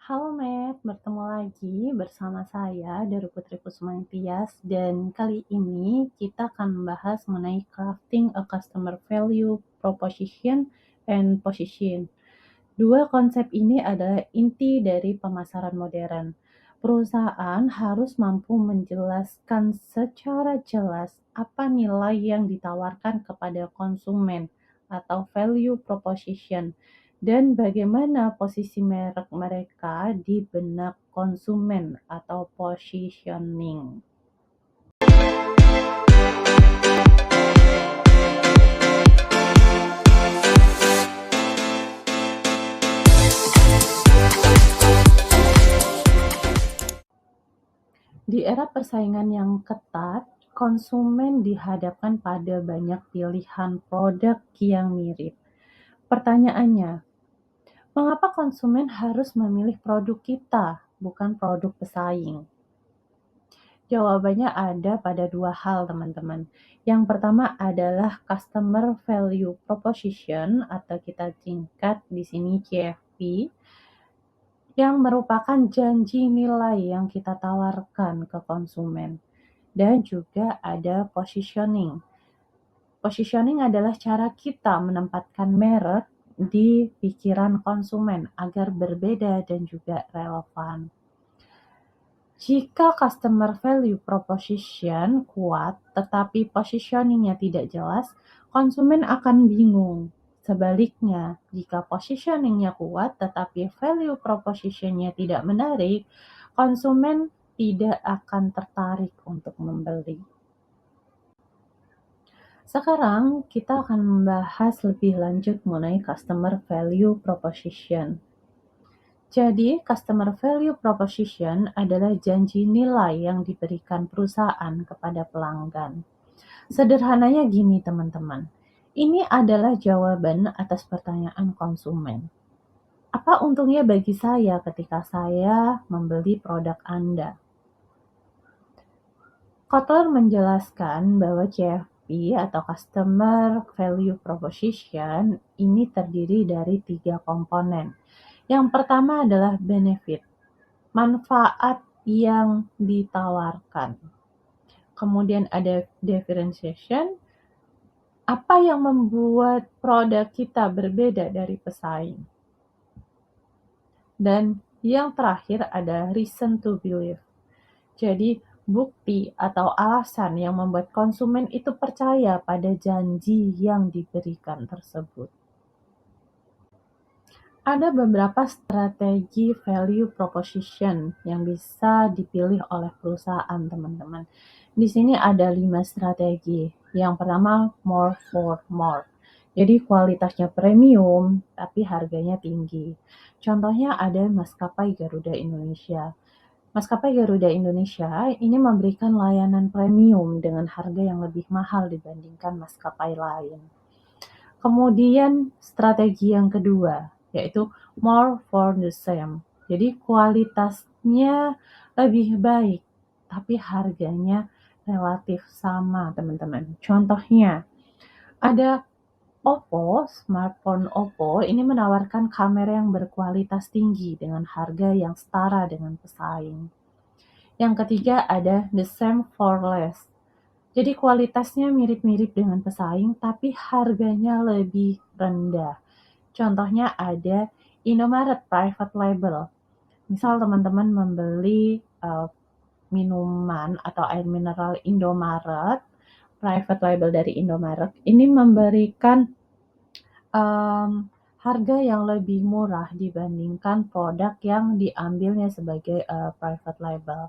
Halo Matt, bertemu lagi bersama saya dari Putri Kusuma Tias dan kali ini kita akan membahas mengenai crafting a customer value proposition and position. Dua konsep ini adalah inti dari pemasaran modern. Perusahaan harus mampu menjelaskan secara jelas apa nilai yang ditawarkan kepada konsumen atau value proposition dan bagaimana posisi merek mereka di benak konsumen atau positioning. Di era persaingan yang ketat, konsumen dihadapkan pada banyak pilihan produk yang mirip. Pertanyaannya, mengapa konsumen harus memilih produk kita, bukan produk pesaing? Jawabannya ada pada dua hal, teman-teman. Yang pertama adalah customer value proposition atau kita singkat di sini CFP, yang merupakan janji nilai yang kita tawarkan ke konsumen. Dan juga ada positioning. Positioning adalah cara kita menempatkan merek di pikiran konsumen agar berbeda dan juga relevan. Jika customer value proposition kuat tetapi positioningnya tidak jelas, konsumen akan bingung. Sebaliknya, jika positioningnya kuat tetapi value propositionnya tidak menarik, konsumen tidak akan tertarik untuk membeli. Sekarang kita akan membahas lebih lanjut mengenai customer value proposition. Jadi, customer value proposition adalah janji nilai yang diberikan perusahaan kepada pelanggan. Sederhananya gini, teman-teman. Ini adalah jawaban atas pertanyaan konsumen. Apa untungnya bagi saya ketika saya membeli produk Anda? Kotler menjelaskan bahwa CFP atau Customer Value Proposition ini terdiri dari 3 komponen. Yang pertama adalah benefit, manfaat yang ditawarkan. Kemudian ada differentiation, apa yang membuat produk kita berbeda dari pesaing. Dan yang terakhir ada reason to believe. Jadi bukti atau alasan yang membuat konsumen itu percaya pada janji yang diberikan tersebut. Ada beberapa strategi value proposition yang bisa dipilih oleh perusahaan, teman-teman. Di sini ada 5 strategi. Yang pertama, more for more. Jadi kualitasnya premium, tapi harganya tinggi. Contohnya ada maskapai Garuda Indonesia. Maskapai Garuda Indonesia ini memberikan layanan premium dengan harga yang lebih mahal dibandingkan maskapai lain. Kemudian strategi yang kedua, yaitu more for the same. Jadi kualitasnya lebih baik, tapi harganya relatif sama, teman-teman. Contohnya, ada smartphone Oppo ini menawarkan kamera yang berkualitas tinggi dengan harga yang setara dengan pesaing. Yang ketiga ada the same for less. Jadi kualitasnya mirip-mirip dengan pesaing, tapi harganya lebih rendah. Contohnya ada Indomaret Private Label. Misal teman-teman membeli minuman atau air mineral Indomaret, Private Label dari Indomaret, ini memberikan harga yang lebih murah dibandingkan produk yang diambilnya sebagai private label.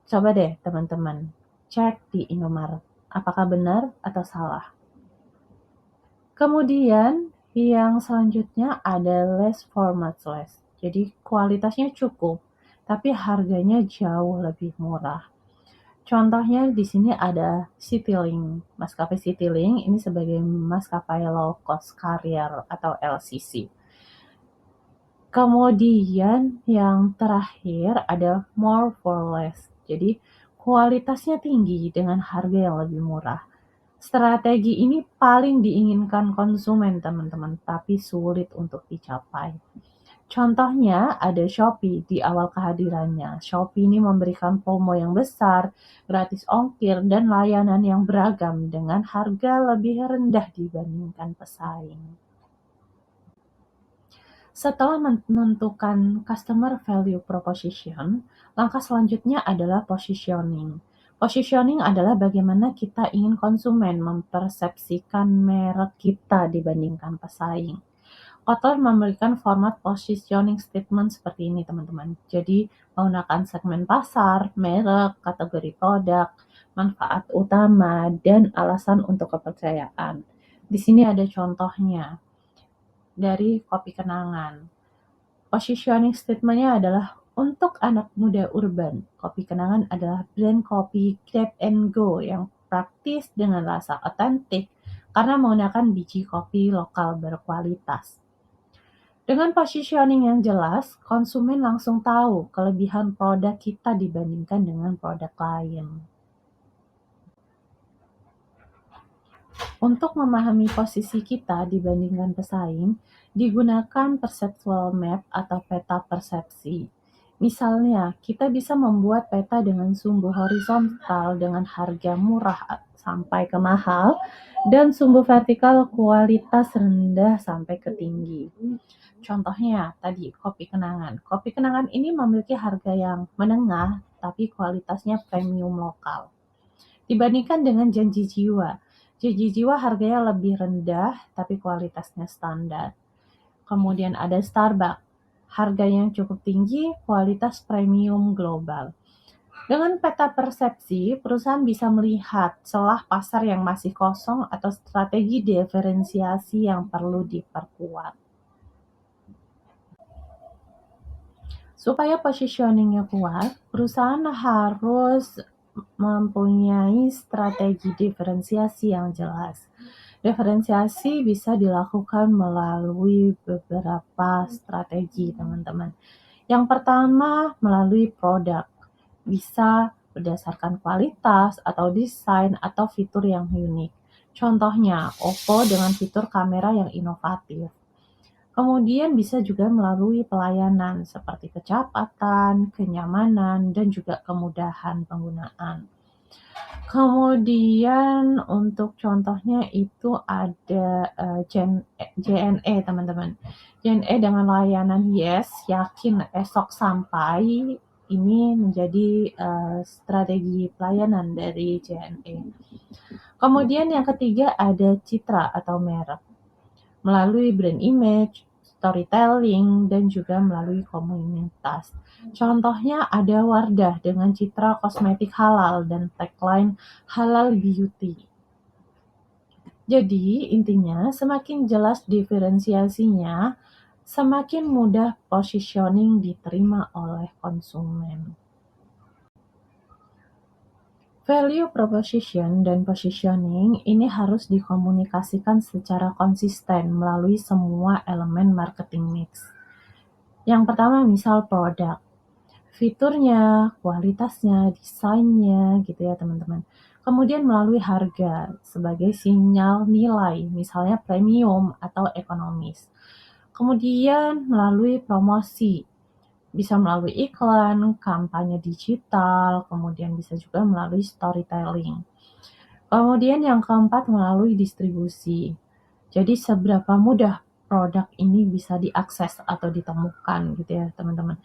Coba deh teman-teman cek di Indomaret, apakah benar atau salah. Kemudian yang selanjutnya ada less for much less. Jadi kualitasnya cukup, tapi harganya jauh lebih murah. Contohnya di sini ada Citylink. Maskapai Citylink ini sebagai maskapai low cost carrier atau LCC. Kemudian yang terakhir ada more for less. Jadi kualitasnya tinggi dengan harga yang lebih murah. Strategi ini paling diinginkan konsumen, teman-teman, tapi sulit untuk dicapai. Contohnya ada Shopee di awal kehadirannya. Shopee ini memberikan promo yang besar, gratis ongkir, dan layanan yang beragam dengan harga lebih rendah dibandingkan pesaing. Setelah menentukan customer value proposition, langkah selanjutnya adalah positioning. Positioning adalah bagaimana kita ingin konsumen mempersepsikan merek kita dibandingkan pesaing. Kotler memberikan format positioning statement seperti ini, teman-teman. Jadi, menggunakan segmen pasar, merek, kategori produk, manfaat utama, dan alasan untuk kepercayaan. Di sini ada contohnya dari kopi kenangan. Positioning statement-nya adalah untuk anak muda urban. Kopi kenangan adalah brand kopi grab and go yang praktis dengan rasa otentik karena menggunakan biji kopi lokal berkualitas. Dengan positioning yang jelas, konsumen langsung tahu kelebihan produk kita dibandingkan dengan produk lain. Untuk memahami posisi kita dibandingkan pesaing, digunakan perceptual map atau peta persepsi. Misalnya, kita bisa membuat peta dengan sumbu horizontal dengan harga murah sampai ke mahal dan sumbu vertikal kualitas rendah sampai ke tinggi. Contohnya tadi kopi kenangan. Kopi kenangan ini memiliki harga yang menengah tapi kualitasnya premium lokal. Dibandingkan dengan janji jiwa. Janji jiwa harganya lebih rendah tapi kualitasnya standar. Kemudian ada Starbucks. Harganya yang cukup tinggi, kualitas premium global. Dengan peta persepsi, perusahaan bisa melihat celah pasar yang masih kosong atau strategi diferensiasi yang perlu diperkuat. Supaya positioning-nya kuat, perusahaan harus mempunyai strategi diferensiasi yang jelas. Diferensiasi bisa dilakukan melalui beberapa strategi, teman-teman. Yang pertama, melalui produk. Bisa berdasarkan kualitas atau desain atau fitur yang unik. Contohnya, Oppo dengan fitur kamera yang inovatif. Kemudian bisa juga melalui pelayanan seperti kecepatan, kenyamanan, dan juga kemudahan penggunaan. Kemudian untuk contohnya itu ada JNE, teman-teman. JNE dengan layanan Yes, yakin esok sampai, ini menjadi strategi pelayanan dari JNE. Kemudian yang ketiga ada citra atau merek. Melalui brand image, storytelling, dan juga melalui komunitas. Contohnya ada Wardah dengan citra kosmetik halal dan tagline halal beauty. Jadi intinya semakin jelas diferensiasinya, semakin mudah positioning diterima oleh konsumen. Value proposition dan positioning ini harus dikomunikasikan secara konsisten melalui semua elemen marketing mix. Yang pertama misal produk, fiturnya, kualitasnya, desainnya gitu ya teman-teman. Kemudian melalui harga sebagai sinyal nilai, misalnya premium atau ekonomis. Kemudian melalui promosi, bisa melalui iklan, kampanye digital, kemudian bisa juga melalui storytelling. Kemudian yang keempat melalui distribusi. Jadi seberapa mudah produk ini bisa diakses atau ditemukan gitu ya teman-teman.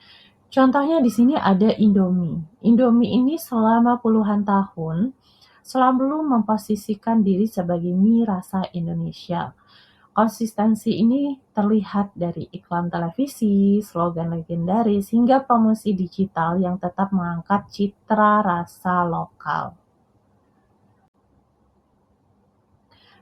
Contohnya di sini ada Indomie. Indomie ini selama puluhan tahun selalu memposisikan diri sebagai mie rasa Indonesia. Konsistensi ini terlihat dari iklan televisi, slogan legendaris, hingga promosi digital yang tetap mengangkat citra rasa lokal.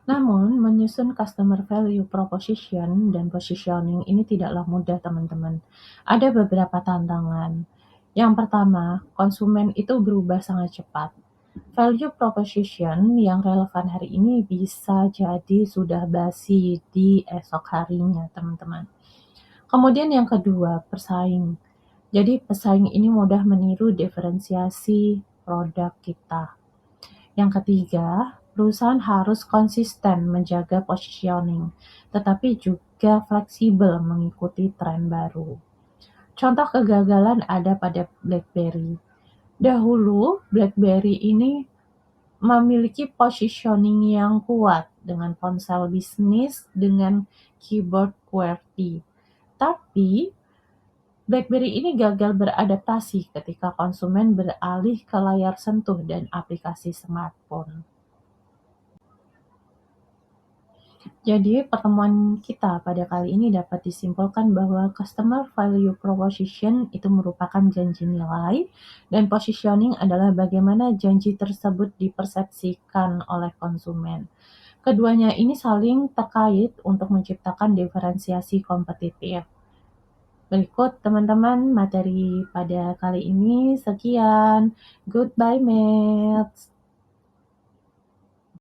Namun, menyusun customer value proposition dan positioning ini tidaklah mudah, teman-teman. Ada beberapa tantangan. Yang pertama, konsumen itu berubah sangat cepat. Value proposition yang relevan hari ini bisa jadi sudah basi di esok harinya, teman-teman. Kemudian yang kedua, pesaing. Jadi pesaing ini mudah meniru diferensiasi produk kita. Yang ketiga, perusahaan harus konsisten menjaga positioning, tetapi juga fleksibel mengikuti tren baru. Contoh kegagalan ada pada BlackBerry. Dahulu, BlackBerry ini memiliki positioning yang kuat dengan ponsel bisnis dengan keyboard QWERTY. Tapi, BlackBerry ini gagal beradaptasi ketika konsumen beralih ke layar sentuh dan aplikasi smartphone. Jadi, pertemuan kita pada kali ini dapat disimpulkan bahwa customer value proposition itu merupakan janji nilai, dan positioning adalah bagaimana janji tersebut dipersepsikan oleh konsumen. Keduanya ini saling terkait untuk menciptakan diferensiasi kompetitif. Berikut teman-teman materi pada kali ini. Sekian. Goodbye, mates.